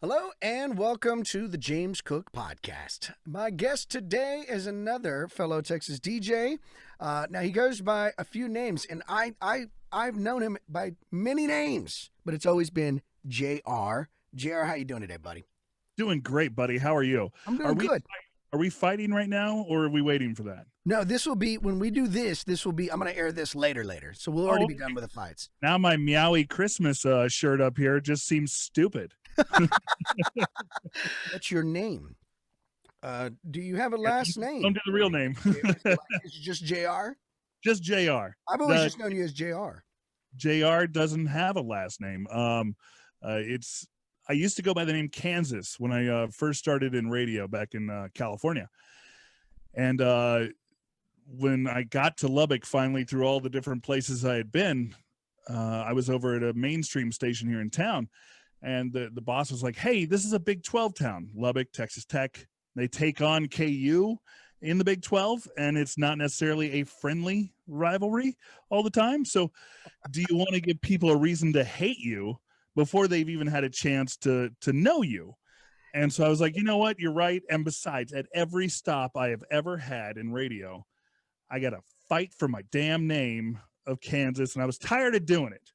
Hello and welcome to the James Cook Podcast. My guest today is another fellow Texas DJ. Now he goes by a few names, and I've known him by many names, but it's always been JR. JR, how you doing today, buddy? Doing great, buddy. How are you? I'm Are doing we good. are we fighting right now, or are we waiting for that? No, this will be when we do this. This will be. I'm going to air this later, so we'll already Oh, be done with the fights. now my Meowie Christmas shirt up here just seems stupid. What's your name? Do you have a Yeah, last don't name? do the real name. Is it just JR? Just JR. I've always The just known you as JR. JR doesn't have a last name. It's I used to go by the name Kansas when I first started in radio back in California, and when I got to Lubbock, finally through all the different places I had been, I was over at a mainstream station here in town, and the boss was like, "Hey, this is a Big 12 town, Lubbock, Texas Tech. They take on KU in the Big 12, and it's not necessarily a friendly rivalry all the time. So, do you want to give people a reason to hate you before they've even had a chance to know you?" And so I was like, you know what? You're right. And besides, at every stop I have ever had in radio, I got to fight for my damn name of Kansas, and I was tired of doing it.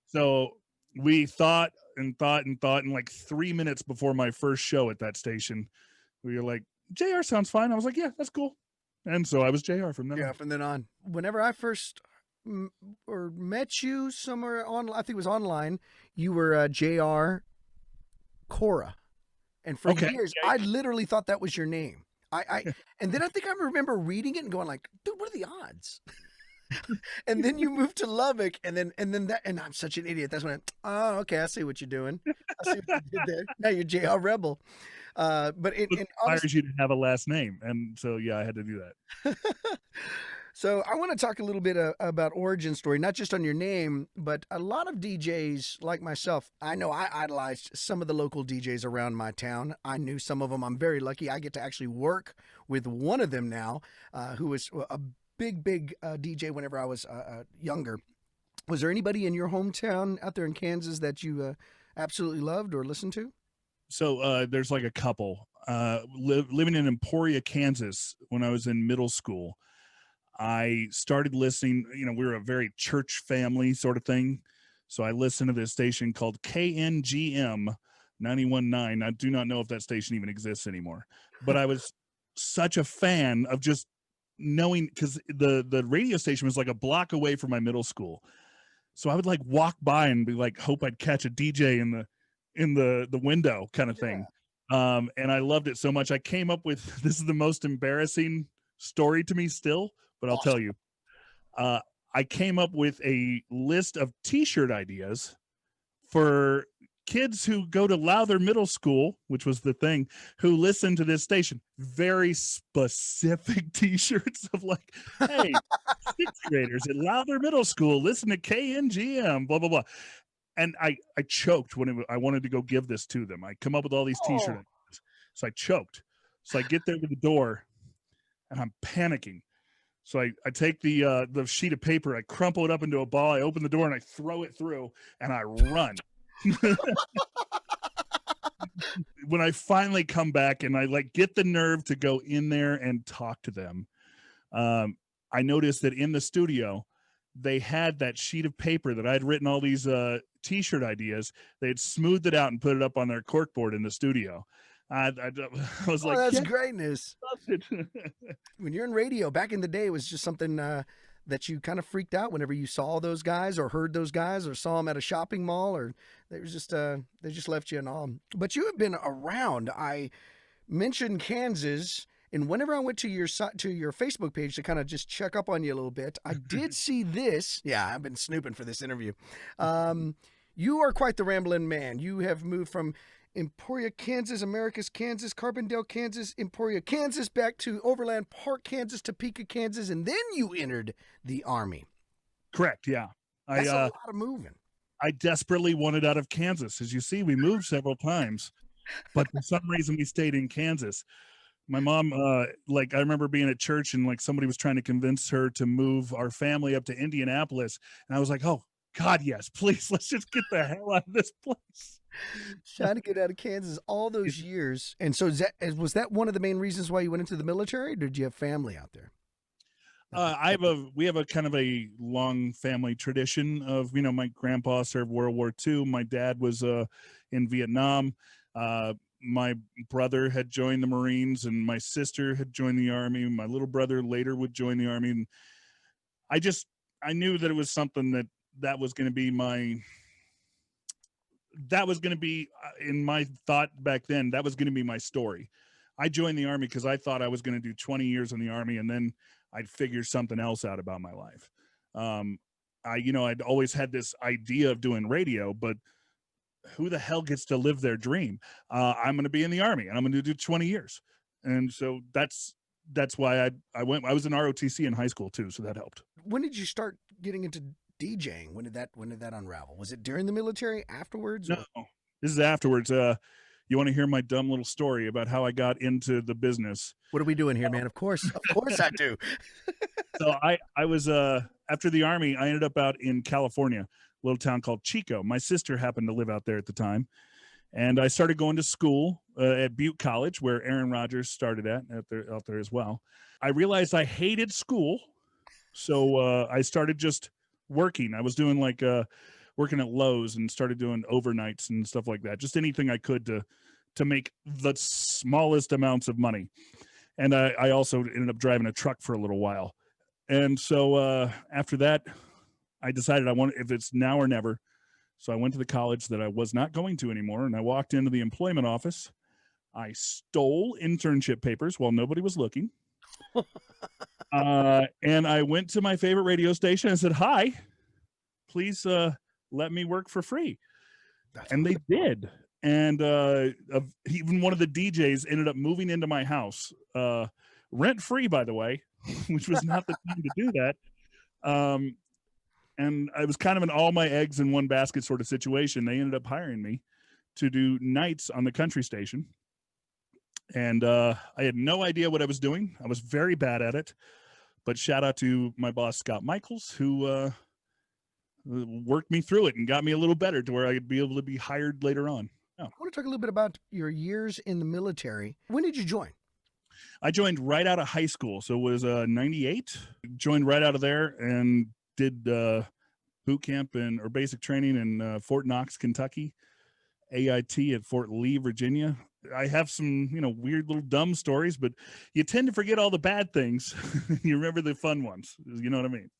So we thought and thought and thought, and like 3 minutes before my first show at that station, we were like, JR sounds fine. I was like, yeah, that's cool. And so I was JR from then Yeah, on. from then on. Whenever I first or met you somewhere on, I think it was online, you were JR Cora, and for Okay. years Yeah. I literally thought that was your name. And then I think I remember reading it and going like, dude, what are the odds? And then you moved to Lubbock, and I'm such an idiot. That's when oh, okay, I see what you're doing. I see what you did there. Now you're JR Rebel. But It in honest, requires you to have a last name. And so, yeah, I had to do that. so I want to talk a little bit about origin story, not just on your name, but a lot of DJs like myself. I know I idolized some of the local DJs around my town. I knew some of them. I'm very lucky. I get to actually work with one of them now, who was a big DJ whenever I was younger. Was there anybody in your hometown out there in Kansas that you absolutely loved or listened to? So there's like a couple. Living in Emporia, Kansas, when I was in middle school, I started listening. We were a very church family sort of thing. So I listened to this station called KNGM 91.9. I do not know if that station even exists anymore, but I was such a fan of just knowing, because the radio station was like a block away from my middle school. So I would like walk by and be like, hope I'd catch a DJ in the window kind of Yeah. thing. And I loved it so much. I came up with this is the most embarrassing story to me still, but I'll tell Awesome. you. Uh, I came up with a list of T-shirt ideas for kids who go to Lowther Middle School, which was the thing, who listen to this station. Very specific T-shirts of like, hey, sixth graders at Lowther Middle School listen to KNGM, blah blah blah. And I choked when I wanted to go give this to them. I come up with all these T-shirt Oh, ideas, so I choked. So I get there to the door, and I'm panicking. So I take the sheet of paper, I crumple it up into a ball, I open the door, and I throw it through, and I run. When I finally come back and I like get the nerve to go in there and talk to them, I noticed that in the studio they had that sheet of paper that I'd written all these T-shirt ideas. They had smoothed it out and put it up on their corkboard in the studio. I was oh, like, that's yeah, greatness. it. When you're in radio, back in the day, it was just something that you kind of freaked out whenever you saw those guys or heard those guys or saw them at a shopping mall, or they just left you in awe. But you have been around. I mentioned Kansas, and whenever I went to your Facebook page to kind of just check up on you a little bit, I did see this. Yeah, I've been snooping for this interview. Um, you are quite the rambling man. You have moved from Emporia, Kansas, Americus, Kansas, Carbondale, Kansas, Emporia, Kansas, back to Overland Park, Kansas, Topeka, Kansas, and then you entered the Army. Correct. Yeah. That's a I lot of moving. I desperately wanted out of Kansas. As you see, we moved several times, but for some reason we stayed in Kansas. My mom, like I remember being at church and like somebody was trying to convince her to move our family up to Indianapolis, and I was like, "Oh, God, yes, please, let's just get the hell out of this place. Trying to get out of Kansas all those years. And so was that one of the main reasons why you went into the military? Or did you have family out there? We have a kind of a long family tradition of, my grandpa served World War II. My dad was in Vietnam. My brother had joined the Marines, and my sister had joined the Army. My little brother later would join the Army. And I knew that it was something that was going to be in my thought back then, that was going to be my story. I joined the Army because I thought I was going to do 20 years in the Army, and then I'd figure something else out about my life. I'd always had this idea of doing radio, but who the hell gets to live their dream? I'm going to be in the Army, and I'm going to do 20 years. And so that's why I went. I was in ROTC in high school too, so that helped. When did you start getting into DJing? When did that unravel? Was it during the military, afterwards? No, this is afterwards. You want to hear my dumb little story about how I got into the business? What are we doing here, man? Of course I do. So I was after the Army, I ended up out in California, a little town called Chico. My sister happened to live out there at the time, and I started going to school at Butte College, where Aaron Rodgers started out there as well. I realized I hated school, so I started just working. I was doing working at Lowe's and started doing overnights and stuff like that. Just anything I could to make the smallest amounts of money. And I also ended up driving a truck for a little while. And so after that, I decided if it's now or never. So I went to the college that I was not going to anymore. And I walked into the employment office. I stole internship papers while nobody was looking. And I went to my favorite radio station and said, "Hi, please let me work for free." And they did. And even one of the DJs ended up moving into my house, rent free, by the way, which was not the time to do that. And I was kind of an all my eggs in one basket sort of situation. They ended up hiring me to do nights on the country station. And I had no idea what I was doing. I was very bad at it. But shout out to my boss, Scott Michaels, who worked me through it and got me a little better to where I'd be able to be hired later on. I want to talk a little bit about your years in the military. When did you join? I joined right out of high school. So it was 98. Joined right out of there and did boot camp or basic training in Fort Knox, Kentucky, AIT at Fort Lee, Virginia. I have some, weird little dumb stories, but you tend to forget all the bad things. You remember the fun ones. You know what I mean?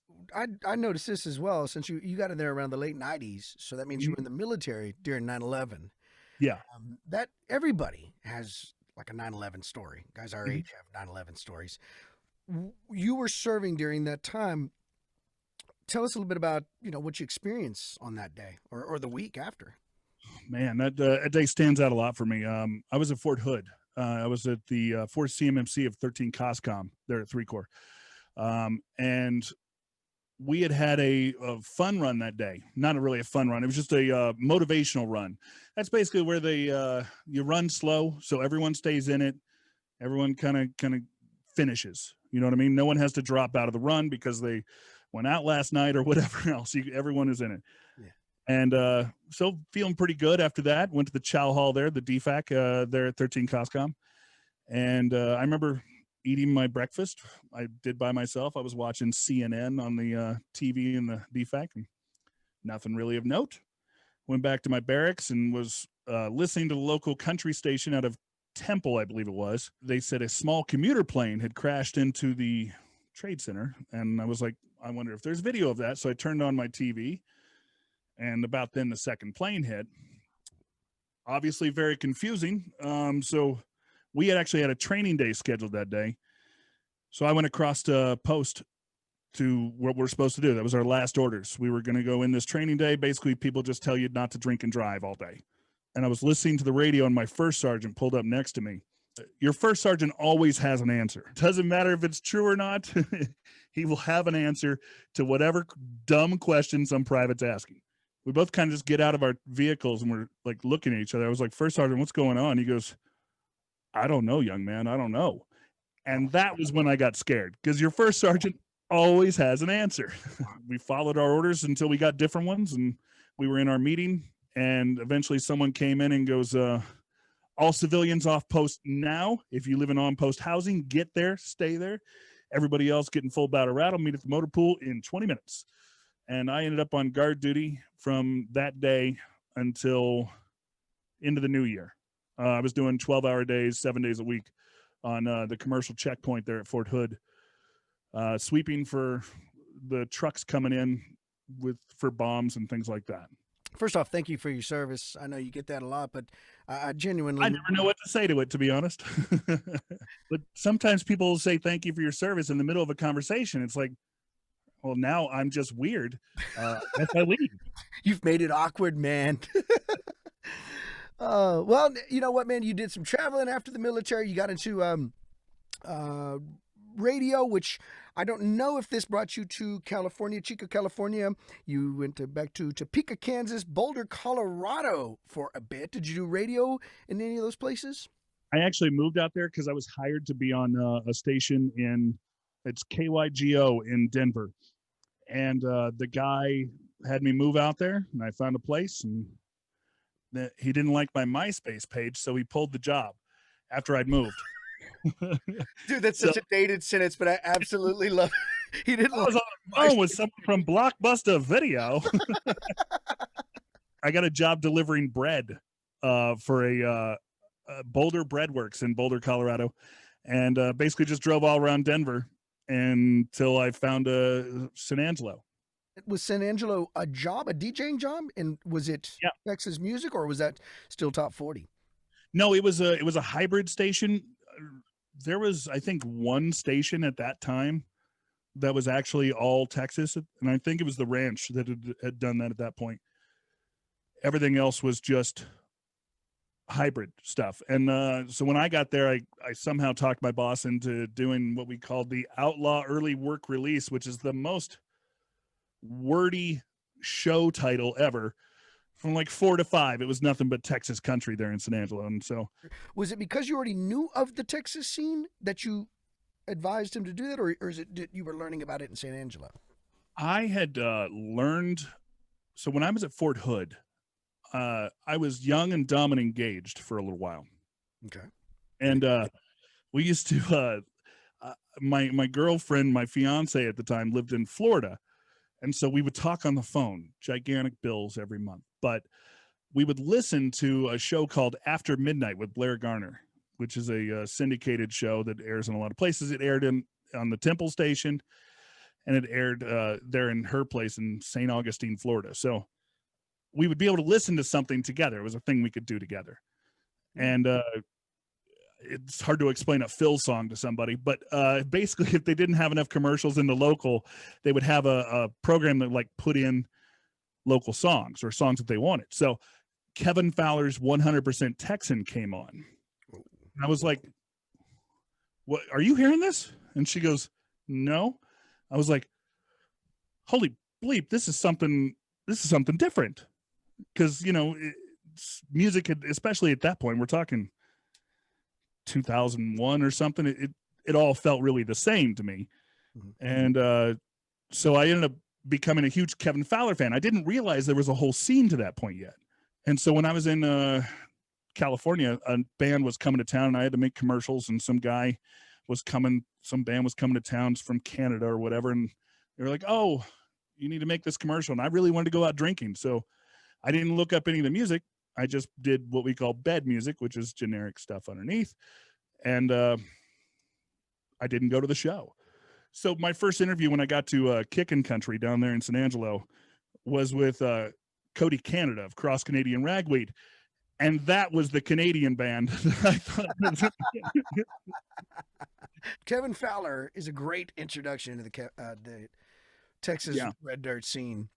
I noticed this as well, since you got in there around the late 90s. So that means you were in the military during 9/11. Yeah. That everybody has like a 9/11 story. Guys our age have 9/11 stories. You were serving during that time. Tell us a little bit about, what you experienced on that day or the week after. Man, that day stands out a lot for me. I was at Fort Hood. I was at the 4th CMMC of 13 COSCOM there at 3 Corps. And we had a fun run that day. Not really a fun run. It was just a motivational run. That's basically where you run slow, so everyone stays in it. Everyone kind of finishes. You know what I mean? No one has to drop out of the run because they went out last night or whatever else. Everyone is in it. Yeah. And so feeling pretty good after that. Went to the Chow Hall there, the DFAC there at 13 COSCOM. And I remember eating my breakfast. I did by myself. I was watching CNN on the TV in the DFAC. And nothing really of note. Went back to my barracks and was listening to the local country station out of Temple, I believe it was. They said a small commuter plane had crashed into the Trade Center. And I was like, I wonder if there's video of that. So I turned on my TV. And about then the second plane hit. Obviously very confusing. So we had actually had a training day scheduled that day. So I went across to post to what we're supposed to do. That was our last orders. We were going to go in this training day. Basically, people just tell you not to drink and drive all day. And I was listening to the radio and my first sergeant pulled up next to me. Your first sergeant always has an answer. Doesn't matter if it's true or not. He will have an answer to whatever dumb question some private's asking. We both kind of just get out of our vehicles and we're like looking at each other. I was like, First Sergeant, what's going on? He goes, I don't know, young man. I don't know. And that was when I got scared because your first sergeant always has an answer. We followed our orders until we got different ones, and we were in our meeting, and eventually someone came in and goes, all civilians off post now. If you live in on-post housing, get there, stay there. Everybody else getting full battle rattle, meet at the motor pool in 20 minutes. And I ended up on guard duty from that day until into the new year. I was doing 12-hour days, 7 days a week on the commercial checkpoint there at Fort Hood, sweeping for the trucks coming in for bombs and things like that. First off, thank you for your service. I know you get that a lot, but I genuinely... I never know what to say to it, to be honest. But sometimes people will say thank you for your service in the middle of a conversation. It's like, well, now I'm just weird. As I leave. You've made it awkward, man. Well, you know what, man? You did some traveling after the military. You got into radio, which I don't know if this brought you to California, Chico, California. You went back to Topeka, Kansas, Boulder, Colorado for a bit. Did you do radio in any of those places? I actually moved out there because I was hired to be on a station it's KYGO in Denver. And the guy had me move out there, and I found a place, and he didn't like my MySpace page, so he pulled the job after I'd moved. Dude, that's such a dated sentence, but I absolutely love it. He didn't. I was on the phone with someone from Blockbuster Video. I got a job delivering bread for a Boulder Breadworks in Boulder, Colorado, and basically just drove all around Denver until I found San Angelo. Was San Angelo a job, a DJing job, and was it Texas music, or was that still top 40? No, it was a hybrid station. There was, I think, one station at that time that was actually all Texas, and I think it was the Ranch that had done that at that point. Everything else was just hybrid stuff. And so when I got there, I somehow talked my boss into doing what we called the Outlaw Early Work Release, which is the most wordy show title ever. From like 4 to 5, it was nothing but Texas country there in San Angelo. And so, was it because you already knew of the Texas scene that you advised him to do that, or is it you were learning about it in San Angelo? I had learned. So when I was at Fort Hood, I was young and dumb and engaged for a little while. Okay. And we used to. My girlfriend, my fiance at the time, lived in Florida. And so we would talk on the phone, gigantic bills every month. But we would listen to a show called After Midnight with Blair Garner, which is a syndicated show that airs in a lot of places. It aired on the Temple station, and it aired there in her place in St. Augustine, Florida. So we would be able to listen to something together. It was a thing we could do together. And it's hard to explain a Phil song to somebody, but basically if they didn't have enough commercials in the local, they would have a program that like put in local songs or songs that they wanted. So Kevin Fowler's 100% Texan came on. And I was like, what, are you hearing this? And she goes, no. I was like, holy bleep, this is something different. Cause you know, music, especially at that point, we're talking 2001 or something, it all felt really the same to me. And so I ended up becoming a huge Kevin Fowler fan. I didn't realize there was a whole scene to that point yet. And so when I was in California, a band was coming to town and I had to make commercials, and some band was coming to town from Canada or whatever, and they were like, oh, you need to make this commercial. And I really wanted to go out drinking, so I didn't look up any of the music. I just did what we call bed music, which is generic stuff underneath. And I didn't go to the show. So my first interview when I got to Kickin' Country down there in San Angelo was with Cody Canada of Cross Canadian Ragweed. And that was the Canadian band. I thought Kevin Fowler is a great introduction to the Texas Red Dirt scene.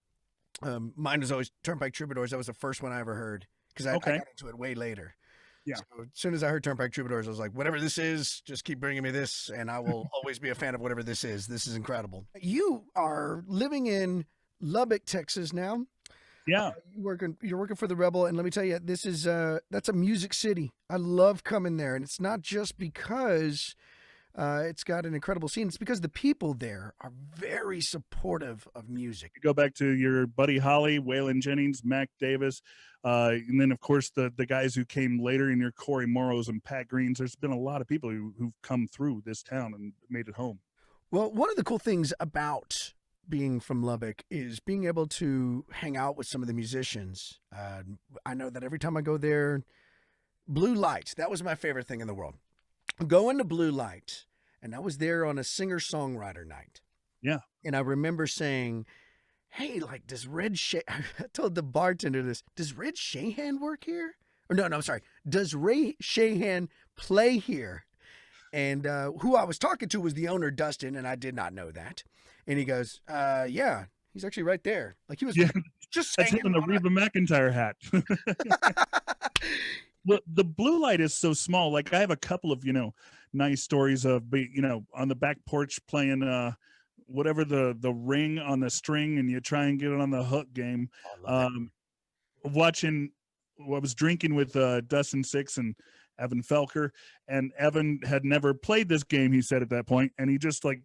Mine was always Turnpike Troubadours. That was the first one I ever heard, because I got into it way later. Yeah. So as soon as I heard Turnpike Troubadours, I was like, whatever this is, just keep bringing me this, and I will always be a fan of whatever this is. This is incredible. You are living in Lubbock, Texas now. Yeah. You're working for the Rebel, and let me tell you, this is that's a music city. I love coming there, and it's not just because It's got an incredible scene. It's because the people there are very supportive of music. You go back to your Buddy Holly, Waylon Jennings, Mac Davis, and then of course the guys who came later in your Corey Morrows and Pat Greens. There's been a lot of people who've come through this town and made it home. Well, one of the cool things about being from Lubbock is being able to hang out with some of the musicians. I know that every time I go there, Blue Light, that was my favorite thing in the world. Going to Blue Light, and I was there on a singer-songwriter night. Yeah. And I remember saying, hey, like, does Red Shay... I told the bartender this, does Red Shahan work here? Or no, I'm sorry. Does Ray Shahan play here? And who I was talking to was the owner, Dustin, and I did not know that. And he goes, yeah, he's actually right there. Like, he was just that's him in the Reba McEntire hat. Well, the Blue Light is so small. Like, I have a couple of, nice stories of, on the back porch playing whatever the ring on the string and you try and get it on the hook game. Watching, I was drinking with Dustin Six and Evan Felker, and Evan had never played this game, he said at that point, and he just like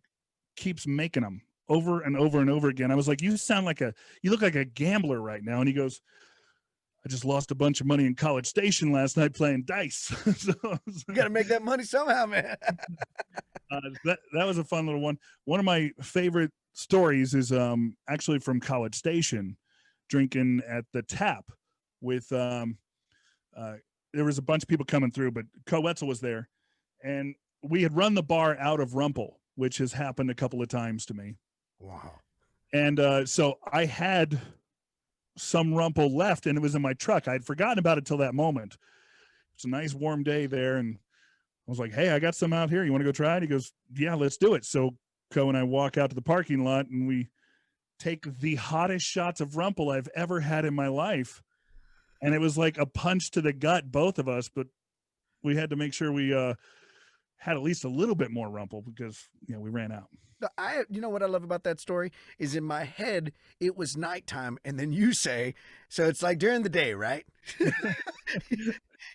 keeps making them over and over and over again. I was like, you look like a gambler right now. And he goes, I just lost a bunch of money in College Station last night playing dice. So you got to make that money somehow, man. that was a fun little one. One of my favorite stories is actually from College Station, drinking at the Tap with there was a bunch of people coming through, but Coetzel was there, and we had run the bar out of Rumpel, which has happened a couple of times to me. Wow. And so I had some Rumpel left, and it was in my truck. I'd forgotten about it till that moment. It's a nice warm day there, and I was like, hey, I got some out here. You want to go try it? He goes, yeah, let's do it. So Co and I walk out to the parking lot, and we take the hottest shots of Rumpel I've ever had in my life. And it was like a punch to the gut, both of us, but we had to make sure we had at least a little bit more Rumpel because, we ran out. You know what I love about that story is in my head, it was nighttime. And then you say, so it's like during the day, right?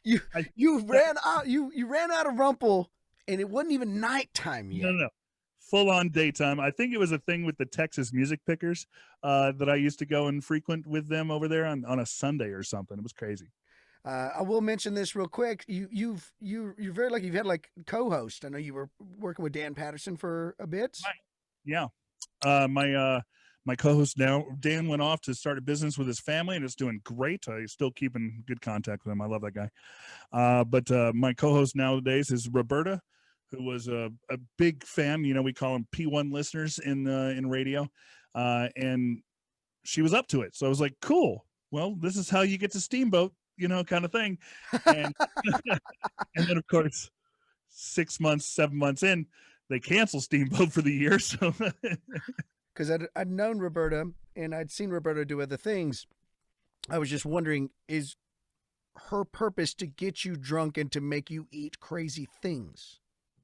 you ran out of Rumpel and it wasn't even nighttime yet. No. Full on daytime. I think it was a thing with the Texas Music Pickers that I used to go and frequent with them over there on a Sunday or something. It was crazy. I will mention this real quick. You're very lucky. You've had like co-host. I know you were working with Dan Patterson for a bit. Right. Yeah. My co-host now, Dan, went off to start a business with his family and it's doing great. I still keep in good contact with him. I love that guy. But my co-host nowadays is Roberta, who was a big fan. We call them P1 listeners in radio. And she was up to it. So I was like, cool. Well, this is how you get to Steamboat, kind of thing. And, and then, of course, 7 months in, they cancel Steamboat for the year. So because I'd known Roberta and I'd seen Roberta do other things. I was just wondering, is her purpose to get you drunk and to make you eat crazy things?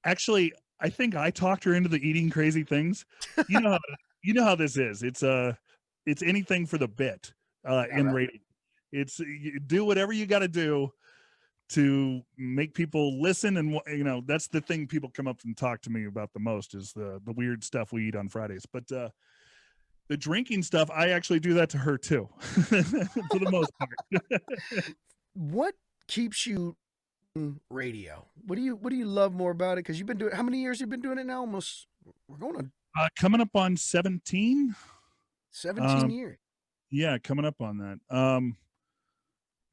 Actually, I think I talked her into the eating crazy things. You know how this is. It's anything for the bit in radio. It's you do whatever you got to do to make people listen, and that's the thing people come up and talk to me about the most is the weird stuff we eat on Fridays. But the drinking stuff, I actually do that to her too, for the most part. What keeps you in radio? What do you love more about it? Because you've been doing, how many years you've been doing it now? Almost, we're going on coming up on 17. 17 years. Yeah, coming up on that.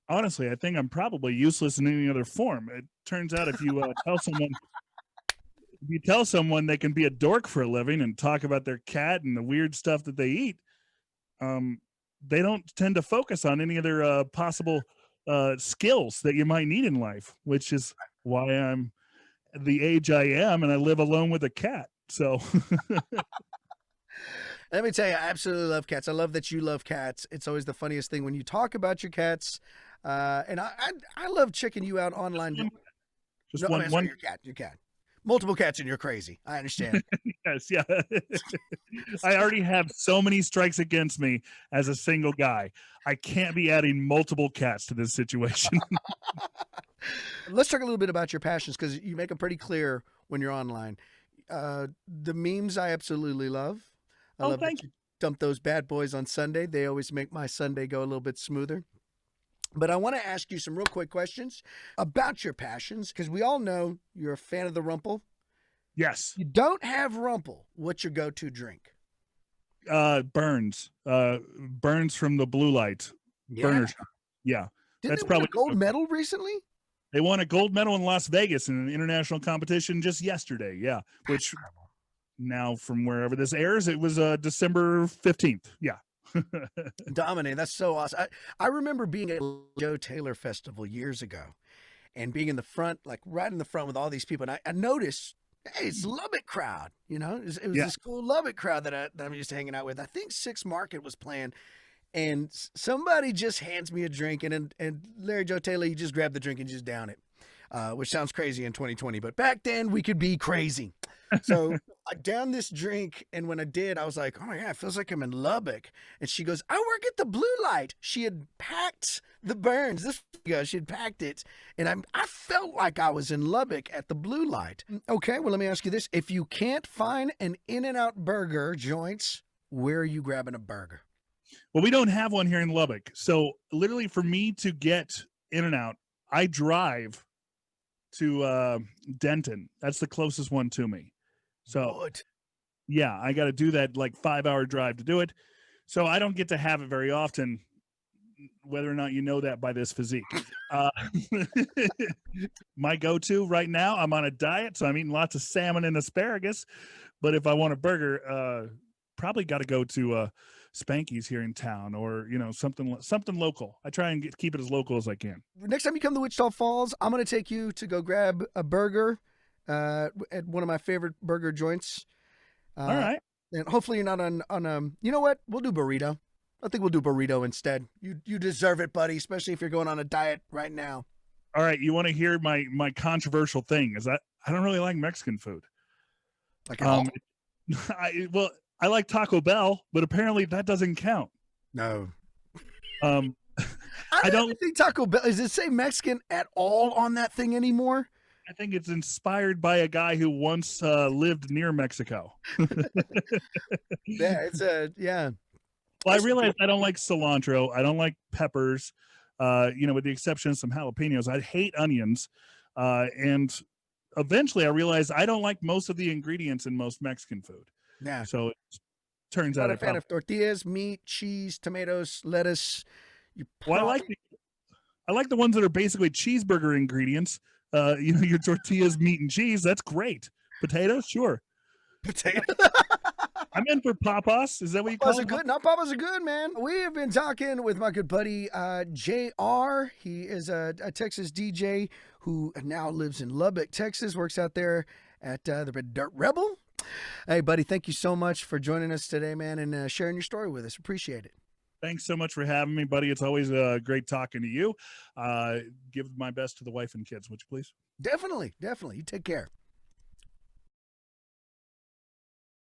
Honestly, I think I'm probably useless in any other form. It turns out if you tell someone they can be a dork for a living and talk about their cat and the weird stuff that they eat, they don't tend to focus on any other possible skills that you might need in life, which is why I'm the age I am and I live alone with a cat. So let me tell you, I absolutely love cats. I love that you love cats. It's always the funniest thing when you talk about your cats. And I love checking you out online. Just one. Your cat. Multiple cats and you're crazy. I understand. Yes, yeah. I already have so many strikes against me as a single guy. I can't be adding multiple cats to this situation. Let's talk a little bit about your passions because you make them pretty clear when you're online. The memes I absolutely love. I Oh, love that thank you dump those bad boys on Sunday. They always make my Sunday go a little bit smoother. But I want to ask you some real quick questions about your passions because we all know you're a fan of the Rumple. Yes. You don't have Rumple. What's your go-to drink? Burns. Burns from the blue light. Yeah. Burners. Yeah. Didn't That's they win probably a gold medal recently? They won a gold medal in Las Vegas in an international competition just yesterday. Yeah. Which now from wherever this airs, it was December 15th. Yeah. Dominate. That's so awesome. I remember being at Joe Taylor Festival years ago and being in the front, like right in the front with all these people. And I noticed, hey, it's Lubbock crowd. You know, it was this cool Lubbock crowd that I'm just hanging out with. I think Six Market was playing, and somebody just hands me a drink, and Larry Joe Taylor, you just grab the drink and just down it, which sounds crazy in 2020, but back then we could be crazy. So I downed this drink, and when I did, I was like, oh my God, it feels like I'm in Lubbock. And she goes, I work at the Blue Light. She had packed the Burns. She had packed it, and I felt like I was in Lubbock at the Blue Light. Okay, well, let me ask you this. If you can't find an In-N-Out burger joint, where are you grabbing a burger? Well, we don't have one here in Lubbock. So literally for me to get In-N-Out, I drive to Denton. That's the closest one to me. So What? yeah, I got to do that like 5-hour drive to do it. So I don't get to have it very often, whether or not you know that by this physique. My go-to right now, I'm on a diet, so I'm eating lots of salmon and asparagus. But if I want a burger, probably got to go to Spanky's here in town, or something local. I try and keep it as local as I can. Next time you come to Wichita Falls, I'm going to take you to go grab a burger at one of my favorite burger joints. All right. And hopefully you're not on you know what? We'll do burrito. I think we'll do burrito instead. You deserve it, buddy, especially if you're going on a diet right now. All right. You want to hear my controversial thing? Is that I don't really like Mexican food. Like at all? I like Taco Bell, but apparently that doesn't count. No. I don't think Taco Bell, does it say Mexican at all on that thing anymore? I think it's inspired by a guy who once lived near Mexico. Yeah, yeah. Well, I realized I don't like cilantro. I don't like peppers, with the exception of some jalapenos. I hate onions. And eventually I realized I don't like most of the ingredients in most Mexican food. Yeah. So it turns out I'm not a fan of tortillas, meat, cheese, tomatoes, lettuce. Well, I like the ones that are basically cheeseburger ingredients. Your tortillas, meat, and cheese. That's great. Potatoes, sure. Potato. I'm in for papas. Is that what you call it? Good. No, papas are good, man. We have been talking with my good buddy JR. He is a Texas DJ who now lives in Lubbock, Texas. Works out there at the Red Dirt Rebel. Hey, buddy, thank you so much for joining us today, man, and sharing your story with us. Appreciate it. Thanks so much for having me, buddy. It's always great talking to you. Give my best to the wife and kids, would you please? Definitely. You take care.